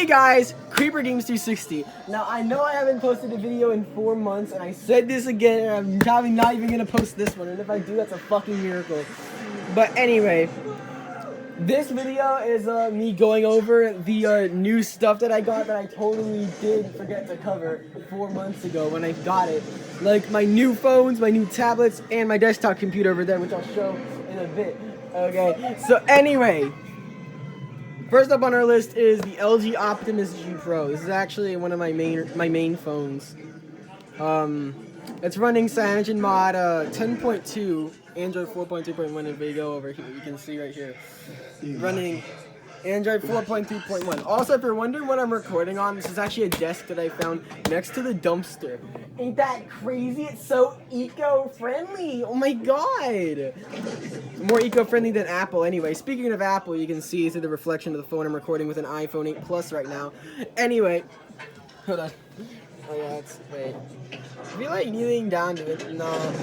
Hey guys, Creeper Games 360. Now I know I haven't posted a video in 4 months, and I said this again, and I'm probably not even gonna post this one. And if I do, that's a fucking miracle. But anyway, this video is me going over the new stuff that I got that I totally did forget to cover 4 months ago when I got it. Like my new phones, my new tablets, and my desktop computer over there, which I'll show in a bit. Okay, so anyway. First up on our list is the LG Optimus G Pro. This is actually one of my main phones. It's running CyanogenMod 10.2, Android 4.3.1. If we go over here, you can see right here, running Android 4.3.1. Also, if you're wondering what I'm recording on, this is actually a desk that I found next to the dumpster. Ain't that crazy? It's so eco-friendly. Oh my god. More eco-friendly than Apple. Anyway, speaking of Apple, you can see through the reflection of the phone I'm recording with an iPhone 8 Plus right now. Anyway, hold on. Oh yeah, wait. I feel like kneeling down to it. No.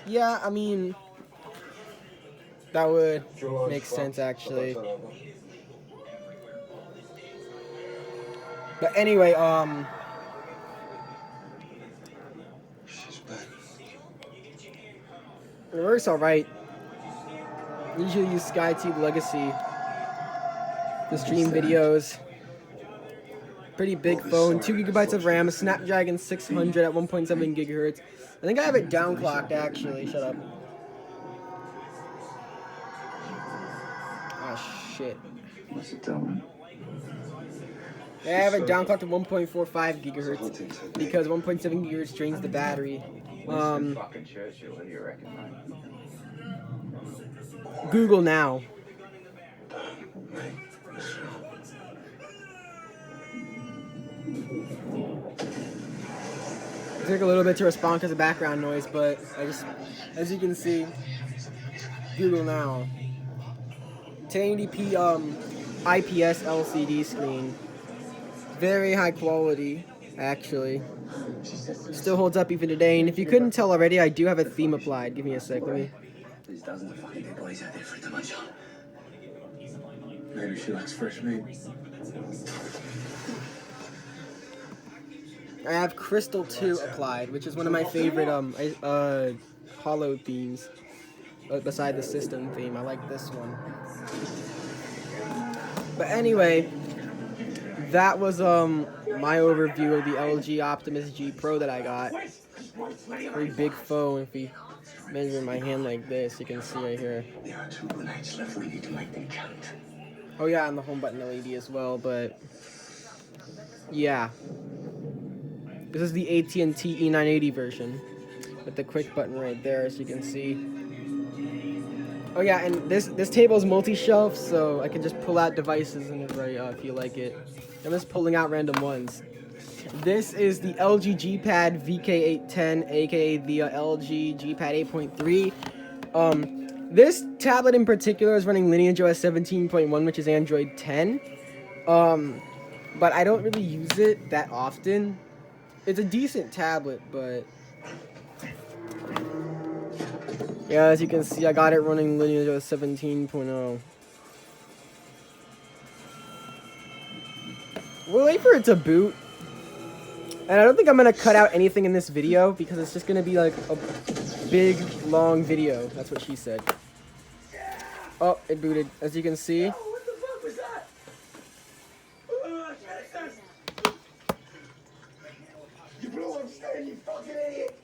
Yeah, I mean, that would make sense actually. But anyway, it works alright. Usually use SkyTube Legacy to stream videos. Pretty big phone, 2 GB of RAM, a Snapdragon 600 at 1.7 GHz. I think I have it downclocked actually. Shut up. Oh shit. What's it doing? I have it downclocked to 1.45 GHz because 1.7 GHz drains the battery. Google now. It took a little bit to respond because of background noise, but as you can see, Google now. 1080p IPS LCD screen. Very high quality, actually. Still holds up even today, and if you couldn't tell already, I do have a theme applied. Give me a sec, let me... There's dozens of fucking dead bodies out there for it to munch on. Maybe she likes fresh meat. I have Crystal 2 applied, which is one of my favorite Hollow themes. Beside the system theme, I like this one. But anyway, that was my overview of the LG Optimus G Pro that I got. Very big phone. If we measure my hand like this, you can see right here. There are 2 grenades left. We need to make them count. Oh yeah, and the home button LED as well. But yeah, this is the AT&T E980 version with the quick button right there, as you can see. Oh yeah, and this table is multi-shelf, so I can just pull out devices in it right if you like it. I'm just pulling out random ones. This is the LG G-Pad VK810, aka the LG G-Pad 8.3. This tablet in particular is running Lineage OS 17.1, which is Android 10. But I don't really use it that often. It's a decent tablet, but yeah, as you can see, I got it running Lineage OS 17.0. We'll wait for it to boot. And I don't think I'm going to cut out anything in this video because it's just going to be like a big, long video. That's what she said. Oh, it booted. As you can see. What the fuck was that? You blew up stand, you fucking idiot!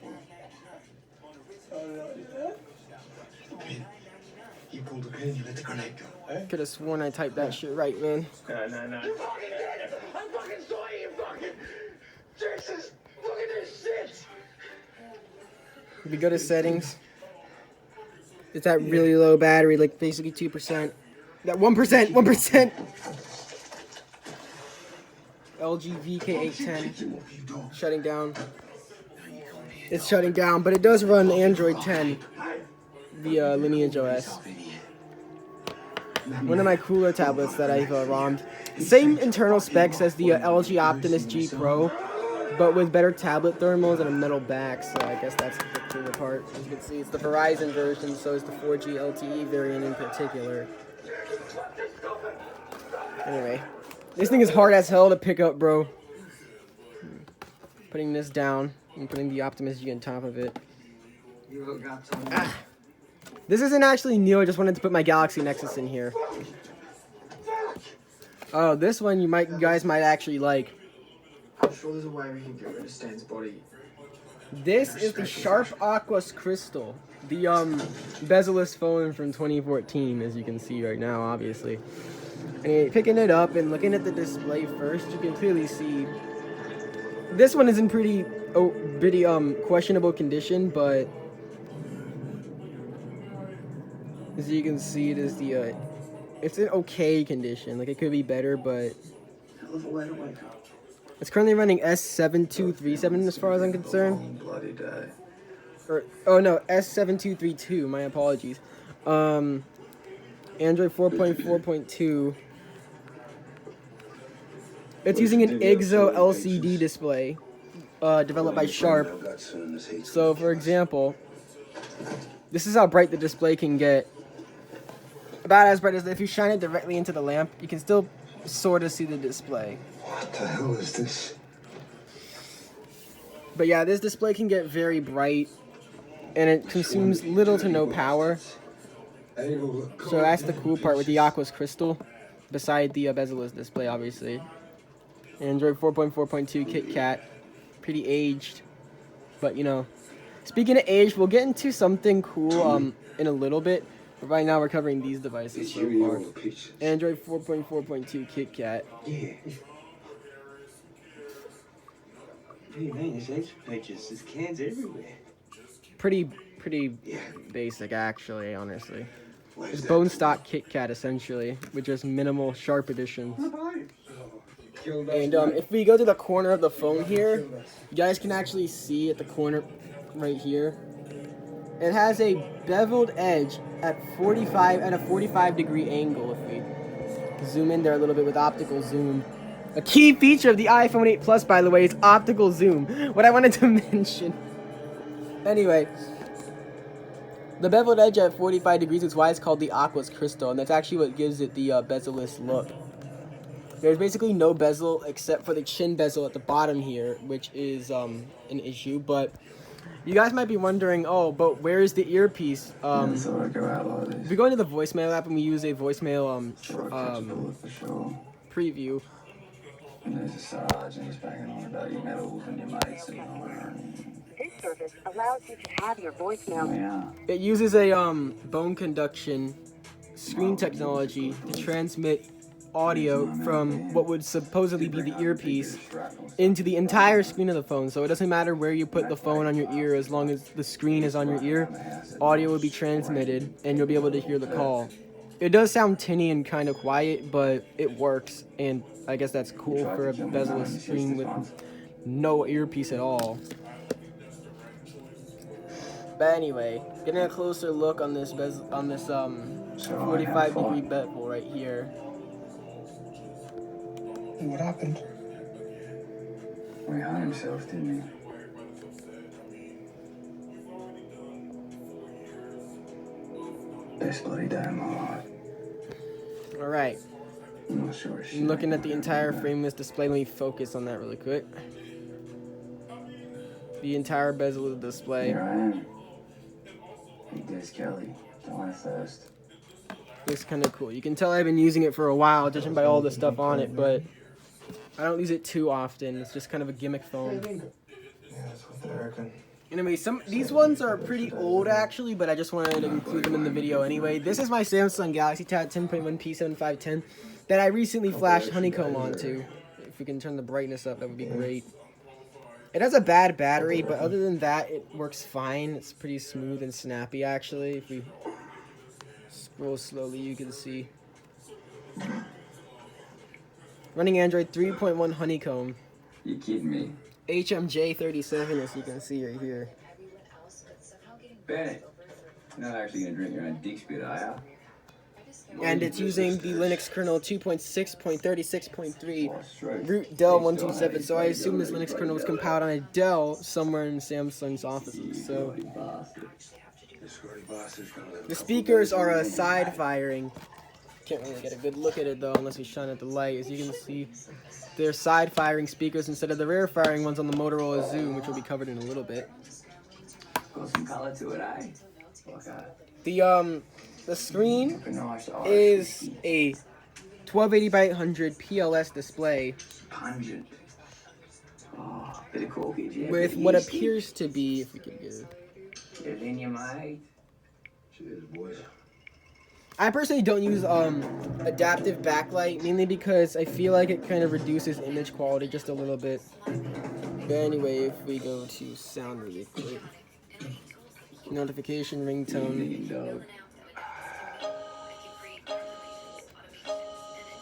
You pulled the pin, you let the grenade go. Could have sworn I typed that shit right, man. No. You fucking did it! I'm fucking sorry, you fucking... Jesus! Look at this shit! If you go to settings, it's at really low battery, like basically 2%. That 1%! LG VK810 shutting down. It's shutting down, but it does run Android 10 via Lineage OS. One of my cooler tablets that I've ROM'd. Same internal specs as the LG Optimus G Pro, but with better tablet thermals and a metal back, so I guess that's the cooler part. As you can see, it's the Verizon version, so is the 4G LTE variant in particular. Anyway, This thing is hard as hell to pick up, bro. Putting this down and putting the Optimus G on top of it. This isn't actually new, I just wanted to put my Galaxy Nexus in here. Oh, this one you guys might actually like. I'm sure there's a way we can get rid of Stan's body. This is the Sharp Aquos Crystal. The bezel-less phone from 2014, as you can see right now, obviously. And picking it up and looking at the display first, you can clearly see this one is in pretty questionable condition, but as you can see, it is the it's in okay condition. Like, it could be better, but Hell of a way to wake up. it's currently running S7237 as far as I'm concerned. Bloody day. Or, oh no, S7232, my apologies. Android 4.4.2. It's using an IGZO LCD display, developed by Sharp. So, for example, this is how bright the display can get. About as bright as if you shine it directly into the lamp, you can still sort of see the display. What the hell is this? But yeah, this display can get very bright, and it consumes little to no power. So that's the cool part with the Aquos Crystal, beside the bezel-less display, obviously. Android 4.4.2 KitKat, pretty aged, but you know. Speaking of aged, we'll get into something cool in a little bit. But right now we're covering these devices so far. Android 4.4.2 KitKat. Yeah. What do you mean? There's H pages. There's cans everywhere. Pretty basic, actually, honestly. It's bone stock KitKat, essentially, with just minimal Sharp additions. And if we go to the corner of the phone here, you guys can actually see at the corner right here, it has a beveled edge at a 45-degree angle. If we zoom in there a little bit with optical zoom. A key feature of the iPhone 8 Plus, by the way, is optical zoom. What I wanted to mention. Anyway, the beveled edge at 45 degrees is why it's called the Aquos Crystal, and that's actually what gives it the bezel-less look. There's basically no bezel except for the chin bezel at the bottom here, which is an issue. But you guys might be wondering, oh, but where is the earpiece? If we go into the voicemail app and we use a voicemail preview. And there's a Sarge and he's banging on about your medals and your mates and all that. This service allows you to have your voicemail. Yeah. It uses a bone conduction screen technology to transmit audio from what would supposedly be the earpiece into the entire screen of the phone. So it doesn't matter where you put the phone on your ear, as long as the screen is on your ear, audio will be transmitted and you'll be able to hear the call. It does sound tinny and kind of quiet, but it works, and I guess that's cool for a bezel-less screen with no earpiece at all. But anyway, getting a closer look on this 45-degree bevel right here. What happened? Well, he hung himself, didn't he? Best bloody day of my life. Alright, I'm not sure. I'm looking at the entire frameless display. Let me focus on that really quick. The entire bezel of the display. Here I am. Big Des Kelly. Dying of thirst. It's kind of cool. You can tell I've been using it for a while, judging by all the stuff on it, but I don't use it too often. It's just kind of a gimmick phone. Yeah, that's what I reckon. Anyway, these ones are pretty old actually, but I just wanted to include them in the video anyway. This is my Samsung Galaxy Tab 10.1 P7510 that I recently flashed Honeycomb onto. If we can turn the brightness up, that would be great. It has a bad battery, but other than that, it works fine. It's pretty smooth and snappy actually. If we scroll slowly, you can see. Running Android 3.1 Honeycomb. You kidding me? HMJ37, as you can see right here. Bennett, you're not actually gonna drink your own dick spit, are you? And it's using the Linux kernel 2.6.36.3 root Dell 127, so I assume this Linux kernel was compiled on a Dell somewhere in Samsung's offices. So the speakers are side firing, Can't really get a good look at it though unless we shine at the light. As you can see, they're side-firing speakers instead of the rear-firing ones on the Motorola Xoom, which will be covered in a little bit. Got some color to it, eh? Like a The screen nice is a 1280 by 800 PLS display pungent. Oh, bit of corkage, yeah. with bit what yeasty. appears to be, if we can get it. Bit of in mate. Cheers, boys. I personally don't use adaptive backlight, mainly because I feel like it kind of reduces image quality just a little bit. But anyway, if we go to sound really quick. Notification, ringtone. Evening, dog.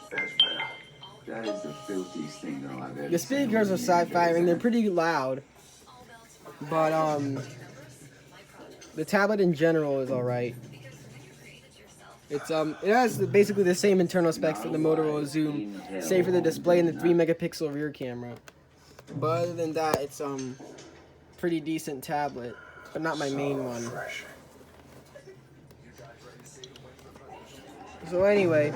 That's better. That is the filthiest thing that I've ever The speakers are side-firing, they're pretty loud. But the tablet in general is alright. It has basically the same internal specs that the Motorola Xoom, save for the display and the 3 megapixel rear camera. But other than that, it's pretty decent tablet, but not my main one. Fresh. So anyway,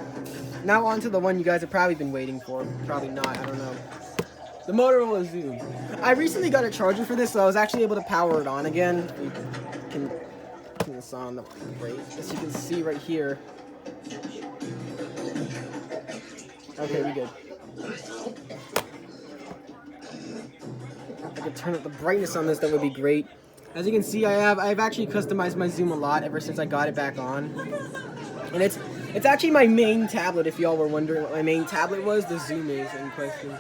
now on to the one you guys have probably been waiting for. Probably not, I don't know. The Motorola Xoom. I recently got a charger for this, so I was actually able to power it on again. We can turn this on the right, as you can see right here. Okay, we good. If I could turn up the brightness on this, that would be great. As you can see, I've actually customized my Xoom a lot ever since I got it back on. And it's actually my main tablet, if y'all were wondering what my main tablet was, the Xoom is in question.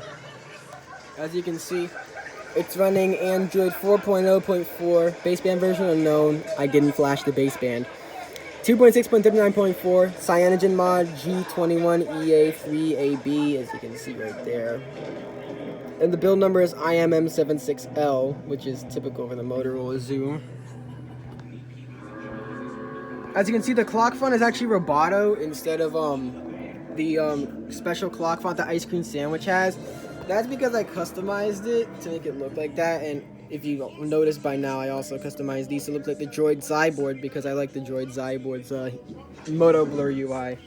As you can see, it's running Android 4.0.4, baseband version unknown. I didn't flash the baseband. 2.6.39.4, Cyanogen mod G21EA3AB, as you can see right there. And the build number is IMM76L, which is typical for the Motorola Xoom. As you can see, the clock font is actually Roboto instead of the special clock font that Ice Cream Sandwich has. That's because I customized it to make it look like that, and if you noticed by now, I also customized these to look like the Droid Zyboard because I like the Droid Zyboard's Moto Blur UI.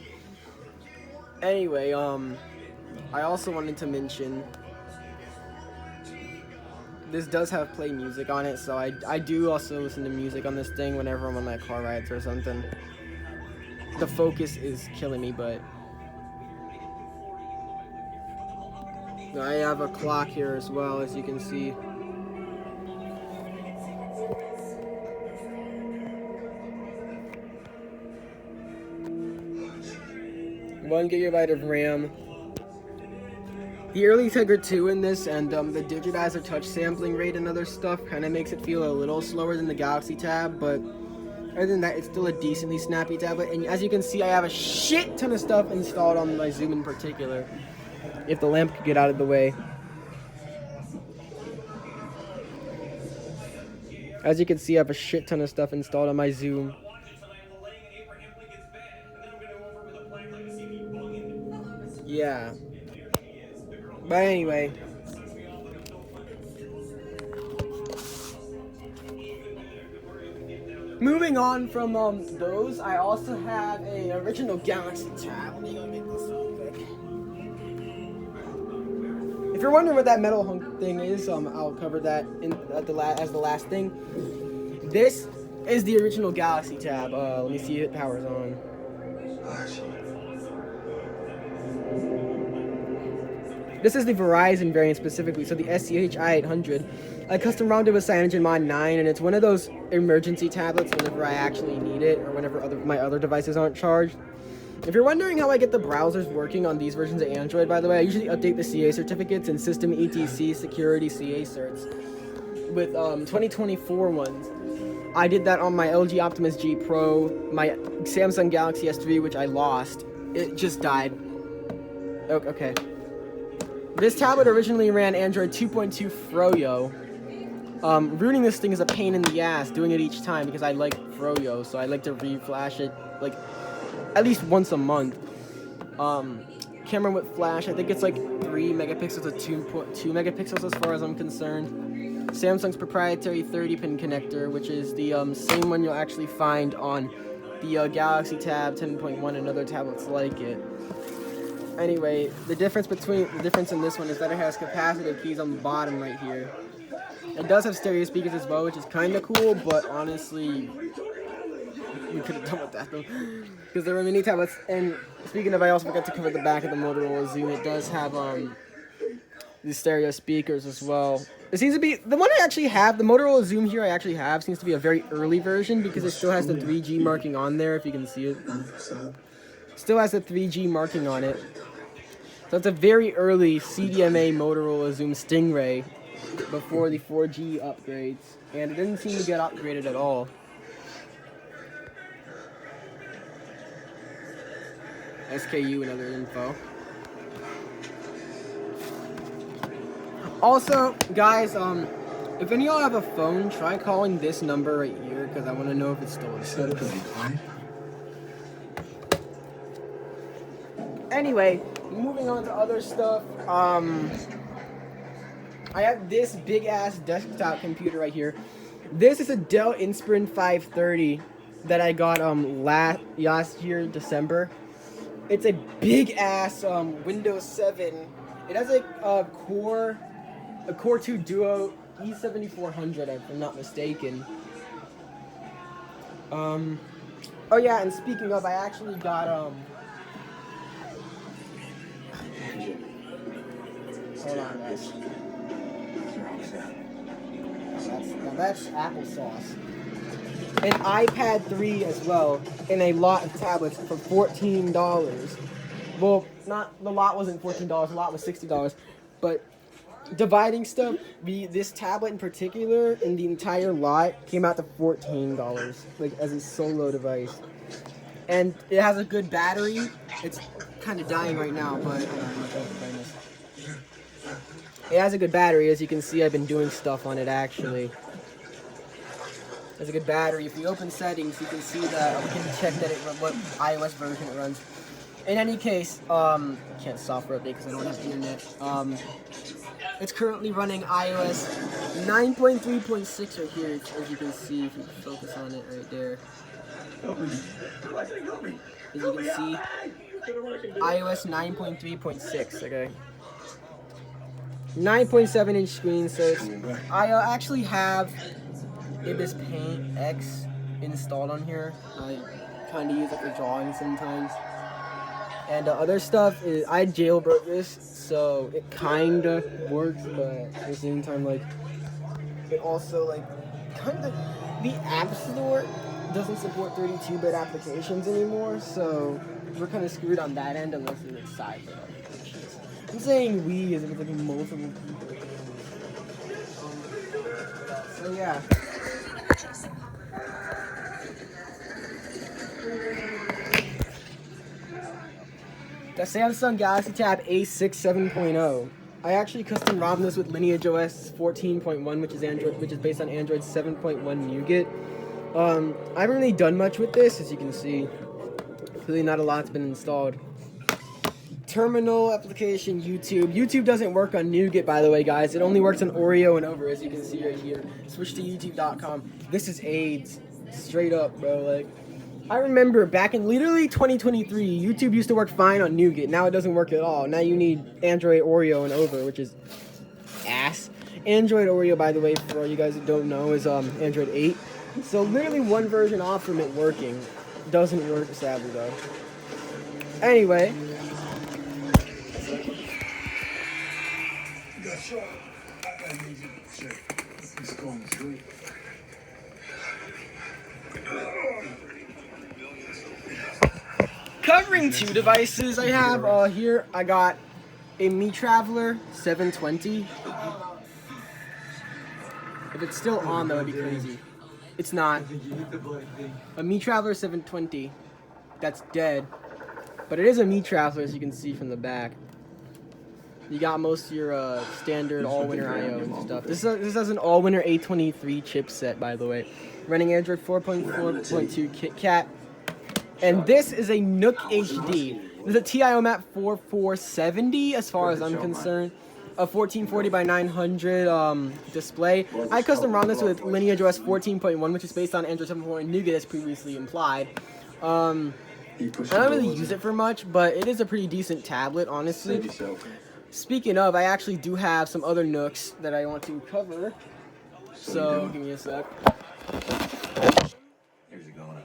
Anyway, I also wanted to mention this does have play music on it, so I do also listen to music on this thing whenever I'm on my car rides or something. The focus is killing me, but I have a clock here as well, as you can see. 1 gigabyte of RAM. The early Tegra 2 in this and the Digitizer touch sampling rate and other stuff kind of makes it feel a little slower than the Galaxy Tab, but other than that, it's still a decently snappy tablet. And as you can see, I have a shit ton of stuff installed on my Xoom in particular. If the lamp could get out of the way. As you can see, I have a shit ton of stuff installed on my Xoom. Yeah. But anyway. Moving on from those, I also have a original Galaxy Tab. Let me go get this real quick. If you're wondering what that metal hunk thing is, I'll cover that as the last thing. This is the original Galaxy Tab. Let me see if it powers on. This is the Verizon variant specifically, so the SCH i800. I custom rounded with Cyanogen Mod 9, and it's one of those emergency tablets whenever I actually need it, or whenever my other devices aren't charged. If you're wondering how I get the browsers working on these versions of Android, by the way, I usually update the CA certificates and System ETC Security CA certs with 2024 ones. I did that on my LG Optimus G Pro, my Samsung Galaxy S3, which I lost. It just died. Okay. This tablet originally ran Android 2.2 Froyo. Rooting this thing is a pain in the ass, doing it each time, because I like Froyo, so I like to reflash it, like, at least once a month. Camera with flash, I think it's like 3 megapixels to 2.2 megapixels as far as I'm concerned. Samsung's proprietary 30-pin connector, which is the same one you'll actually find on the Galaxy Tab 10.1 and other tablets like it. Anyway, the difference in this one is that it has capacitive keys on the bottom right here. It does have stereo speakers as well, which is kind of cool, but honestly, we could have done with that though, because there were mini tablets. And speaking of, I also forgot to cover the back of the Motorola Xoom. It does have the stereo speakers as well. It seems to be the one I actually have. The Motorola Xoom here I actually have seems to be a very early version because it still has the 3G marking on there. If you can see it, still has the 3G marking on it. So it's a very early CDMA Motorola Xoom Stingray before the 4G upgrades, and it didn't seem to get upgraded at all. SKU and other info. Also, guys, if any of y'all have a phone, try calling this number right here because I want to know if it's still in service. Anyway, moving on to other stuff. I have this big ass desktop computer right here. This is a Dell Inspiron 530 that I got last year December. It's a big ass Windows 7. It has a Core 2 Duo E7400 if I'm not mistaken. Oh yeah, and speaking of, I actually got hold on, guys. That's applesauce. An iPad 3 as well, and a lot of tablets for $14. Well, not the lot wasn't $14. The lot was $60. But dividing stuff, this tablet in particular, and the entire lot came out to $14, like as a solo device. And it has a good battery. It's kind of dying right now, but it has a good battery. As you can see, I've been doing stuff on it actually. It has a good battery. If you open settings, you can see that we can check that what iOS version it runs. In any case, can't software update because I don't have internet. It's currently running iOS 9.3.6 right here, as you can see if you focus on it right there. As you can see, iOS 9.3.6. Okay. 9.7 inch screen, so I actually have Ibis Paint X installed on here. I kind of use it for drawing sometimes. And the other stuff is I jailbroke this, so it kind of works, but at the same time, like, it also, like, kind of, the App Store doesn't support 32-bit applications anymore, so we're kind of screwed on that end unless it's like side-bit applications. I'm saying we as if it's like multiple people. So yeah. The Samsung Galaxy Tab A6 7.0. I actually custom ROM this with Lineage OS 14.1, which is based on Android 7.1 Nougat. I haven't really done much with this, as you can see. Really not a lot's been installed. Terminal application, YouTube. YouTube doesn't work on Nougat, by the way, guys. It only works on Oreo and over, as you can see right here. Switch to youtube.com. This is AIDS. Straight up, bro. Like, I remember back in literally 2023, YouTube used to work fine on Nougat. Now it doesn't work at all. Now you need Android Oreo and over, which is ass. Android Oreo, by the way, for all you guys who don't know, is Android 8. So literally one version off from it working. Doesn't work, sadly, though. Anyway. Covering two devices I have here, I got a Mi Traveler 720. If it's still on, that would be crazy. It's not. A Mi Traveler 720 that's dead, but it is a Mi Traveler, as you can see from the back. You got most of your standard all-winter I/O and stuff. This has an all-winter A23 chipset, by the way, running Android 4.4.2 KitKat. And this is a Nook HD. It's a TI-OMAP 4470, as far as I'm concerned. A 1440 by 900 display. I custom ROM this with Lineage OS 14.1, which is based on Android 7.1 Nougat, as previously implied. You push I don't the really doors use in. it for much, but it is a pretty decent tablet, honestly. Save yourself. Speaking of, I actually do have some other nooks that I want to cover. So, you give me a sec. Here's it going.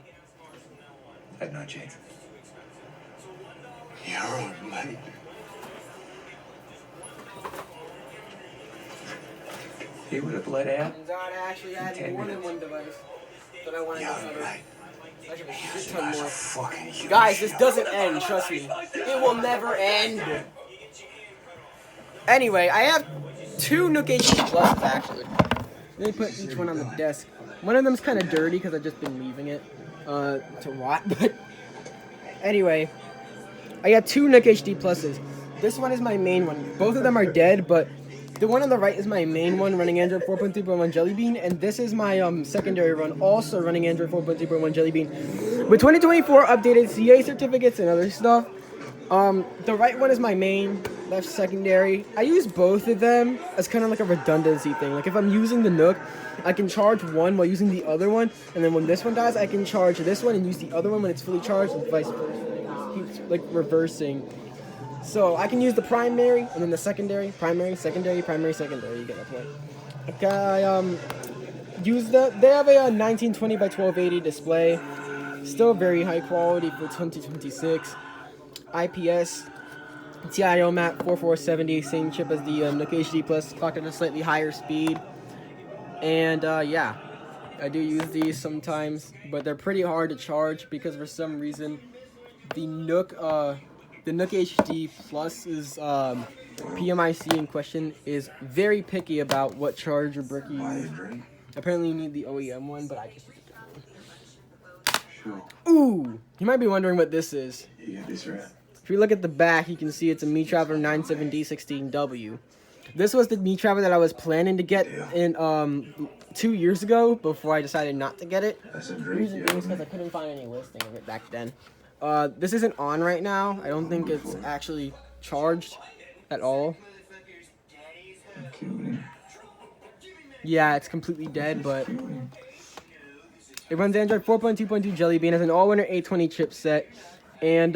Had no chance. You're on, mate. He would have let out. Turns out I actually had 10 more than minutes. one device that I wanted to You're cover. mate. Actually, a This shit ton guy's a more. fucking human Guys, this shit. doesn't end, trust me. It will never end. Anyway, I have 2 Nook HD Pluses, actually. Let me put each one on the desk. One of them's kind of dirty because I've just been leaving it to rot. But anyway, I got 2 Nook HD Pluses. This one is my main one. Both of them are dead, but the one on the right is my main one running Android 4.3.1 Jelly Bean, and this is my secondary one, also running Android 4.3.1 Jelly Bean. With 2024 updated CA certificates and other stuff, the right one is my main, left secondary. I use both of them as kind of like a redundancy thing. Like if I'm using the Nook, I can charge one while using the other one, and then when this one dies, I can charge this one and use the other one when it's fully charged, and vice versa. It keeps like reversing. So I can use the primary and then the secondary, primary, secondary, primary, secondary. You get my point. Okay, use they have a 1920 by 1280 display, still very high quality for 2026. IPS, TIO map 4470, same chip as the Nook HD Plus, clocked at a slightly higher speed. And yeah, I do use these sometimes, but they're pretty hard to charge because for some reason the Nook HD Plus's PMIC in question is very picky about what charger brick you use. Apparently you need the OEM one, but I just use the Sure. Ooh! You might be wondering what this is. You got this right. If you look at the back, you can see it's a Mi Traveler 97D16W. This was the Mi Traveler that I was planning to get in 2 years ago before I decided not to get it. That's a The great reason being is because I couldn't find any listing of it back then. This isn't on right now. I don't think it's actually charged at all. Yeah, it's completely dead, but it runs Android 4.2.2 Jelly Bean, has an all-winner 820 chipset, and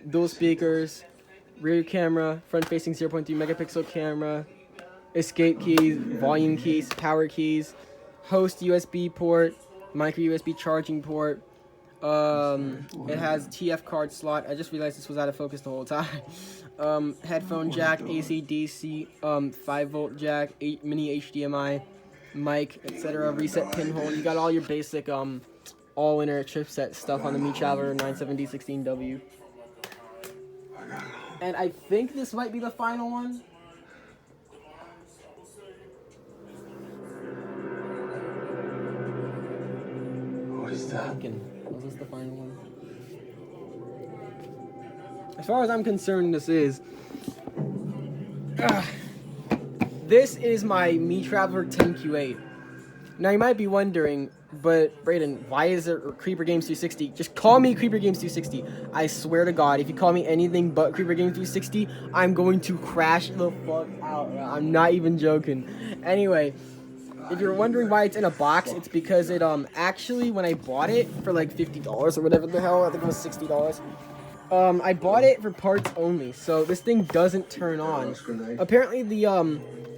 dual speakers, rear camera, front-facing 0.3 megapixel camera, escape keys, volume keys, power keys, host USB port, micro USB charging port. It has TF card slot. I just realized this was out of focus the whole time. Headphone jack, AC DC, 5-volt jack, mini HDMI, mic, etc. Reset pinhole. You got all your basic all-winner chipset stuff on the Mi Traveler 97D16W. And I think this might be the final one. What is that? Was this the final one? As far as I'm concerned, this is. This is my Mi Traveler 10Q8. Now you might be wondering, but Brayden, why is it Creeper Games 360? Just call me Creeper Games 360. I swear to God, if you call me anything but Creeper Games 360, I'm going to crash the fuck out. I'm not even joking. Anyway, if you're wondering why it's in a box, it's because it actually when I bought it for like $50 or whatever the hell, I think it was $60. I bought it for parts only, so this thing doesn't turn on. Apparently the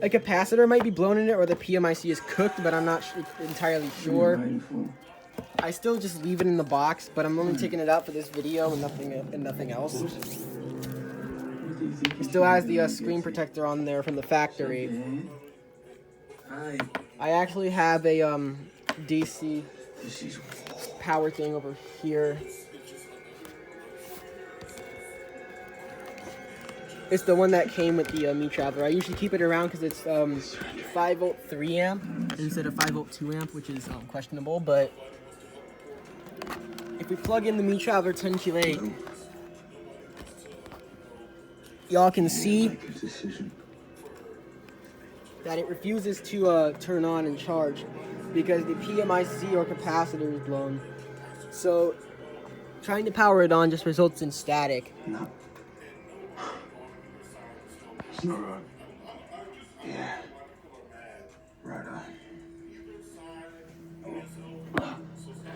a capacitor might be blown in it or the PMIC is cooked, but I'm not entirely sure. I still just leave it in the box, but I'm only taking it out for this video and nothing else. It still has the screen protector on there from the factory. I actually have a DC power thing over here. It's the one that came with the Mi Traveler. I usually keep it around because it's 5-volt 3 amp instead of 5-volt 2 amp, which is questionable. But if we plug in the Mi Traveler 10Q8, y'all can see that it refuses to turn on and charge because the PMIC or capacitor is blown. So trying to power it on just results in static. No. It's not right. Yeah. Right on.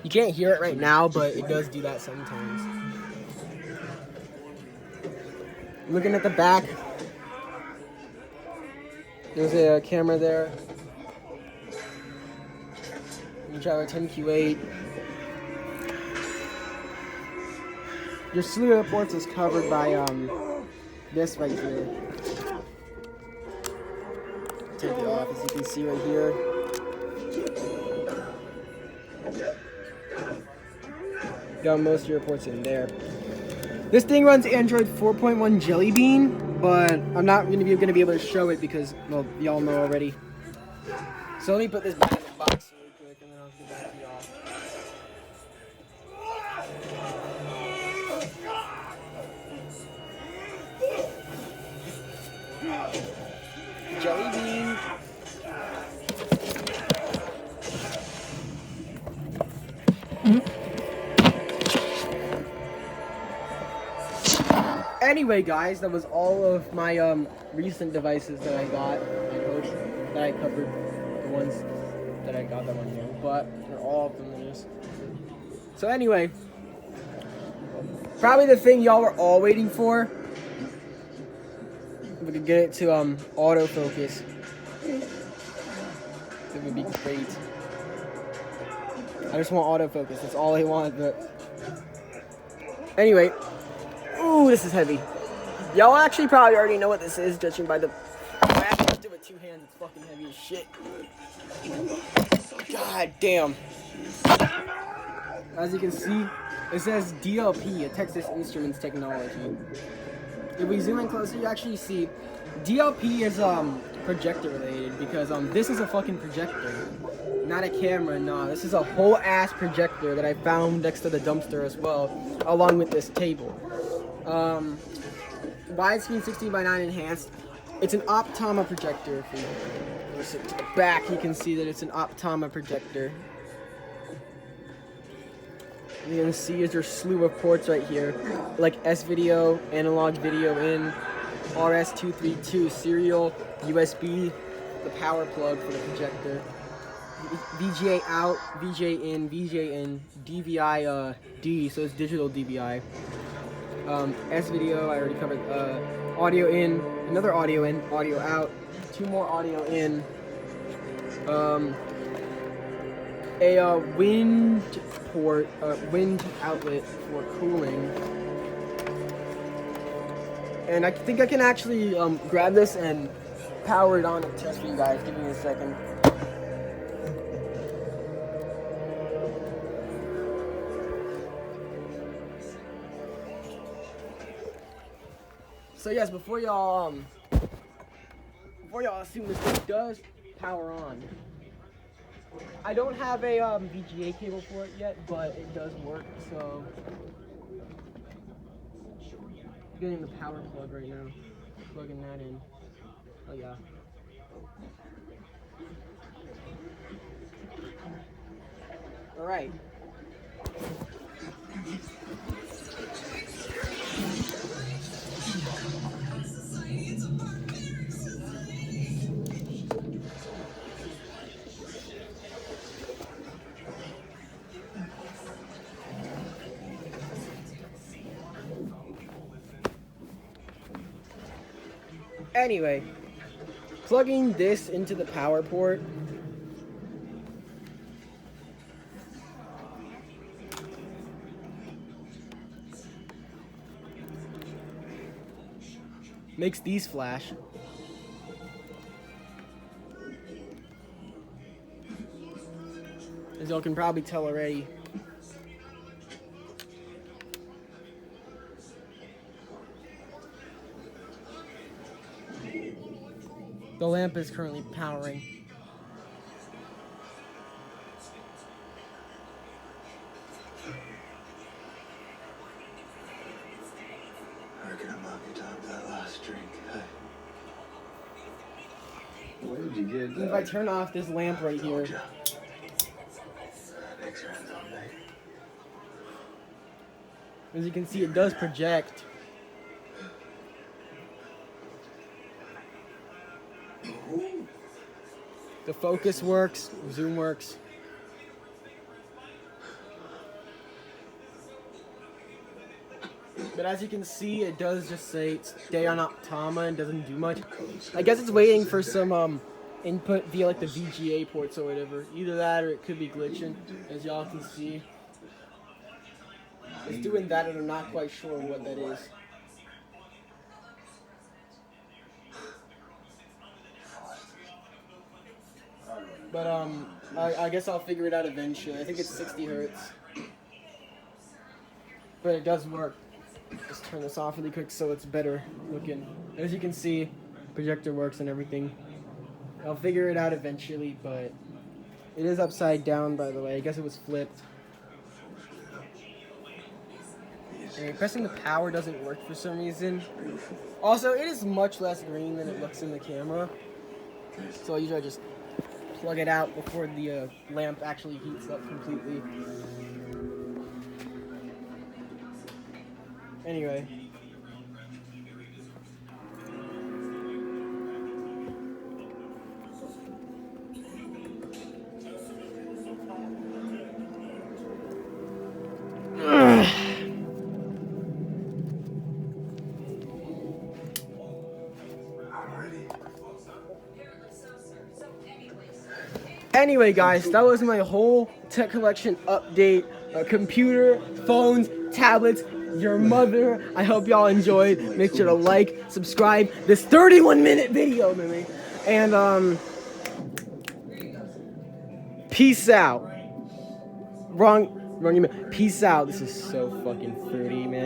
You can't hear it right now, but it does do that sometimes. Looking at the back, there's a camera there. You try a 10Q8. Your slew of ports is covered by this right here. Take it off, as you can see right here. Got most of your ports in there. This thing runs Android 4.1 Jelly Bean, but I'm not going to be able to show it because, well, y'all know already. So let me put this back in the box really quick, and then I'll get back to y'all. Jelly Bean. Anyway, guys, that was all of my recent devices that I got. I hope that I covered the ones that I got that one year, but they're all of them. Is. So anyway, probably the thing y'all were all waiting for. If we could get it to autofocus, it would be great. I just want autofocus. That's all I want. But anyway. Ooh, this is heavy. Y'all actually probably already know what this is, judging by the... I have to lift it with 2 hands. It's fucking heavy as shit. God damn. As you can see, it says DLP, a Texas Instruments technology. If we zoom in closer, you actually see DLP is projector related because this is a fucking projector. Not a camera, nah. This is a whole ass projector that I found next to the dumpster as well, along with this table. Widescreen 16:9 enhanced. It's an Optoma projector. If you listen to the back, you can see that it's an Optoma projector. You can see is your slew of ports right here, like S-video, analog video in, RS-232 serial, USB, the power plug for the projector, VGA out, VGA in, DVI D, so it's digital DVI. S-video, I already covered. Audio in, another audio in, audio out, 2 more audio in. A wind port, wind outlet for cooling. And I think I can actually grab this and power it on and test for you guys. Give me a second. So yes, before y'all assume this thing does power on, I don't have a VGA cable for it yet, but it does work. So I'm getting the power plug right now, plugging that in. Oh yeah. All right. Anyway, plugging this into the power port. Makes these flash. As y'all can probably tell already. The lamp is currently powering. I reckon I'm happy to have that last drink. Where did you get that? If I turn off this lamp right here, Next round's on me. as you can see, it does project. The focus works, zoom works. But as you can see, it does just say stay on Optama and doesn't do much. I guess it's waiting for some input via like the VGA ports or whatever. Either that or it could be glitching, as y'all can see. It's doing that and I'm not quite sure what that is. But I guess I'll figure it out eventually. I think it's 60 hertz. But it does work. Just turn this off really quick so it's better looking. As you can see, projector works and everything. I'll figure it out eventually, but it is upside down, by the way. I guess it was flipped. And pressing the power doesn't work for some reason. Also, it is much less green than it looks in the camera. So usually I just plug it out before the lamp actually heats up completely. Anyway. Anyway, guys, that was my whole tech collection update. Computer, phones, tablets, your mother. I hope y'all enjoyed. Make sure to like, subscribe. This 31-minute video, man. And peace out. Wrong email. Peace out. This is so fucking fruity, man.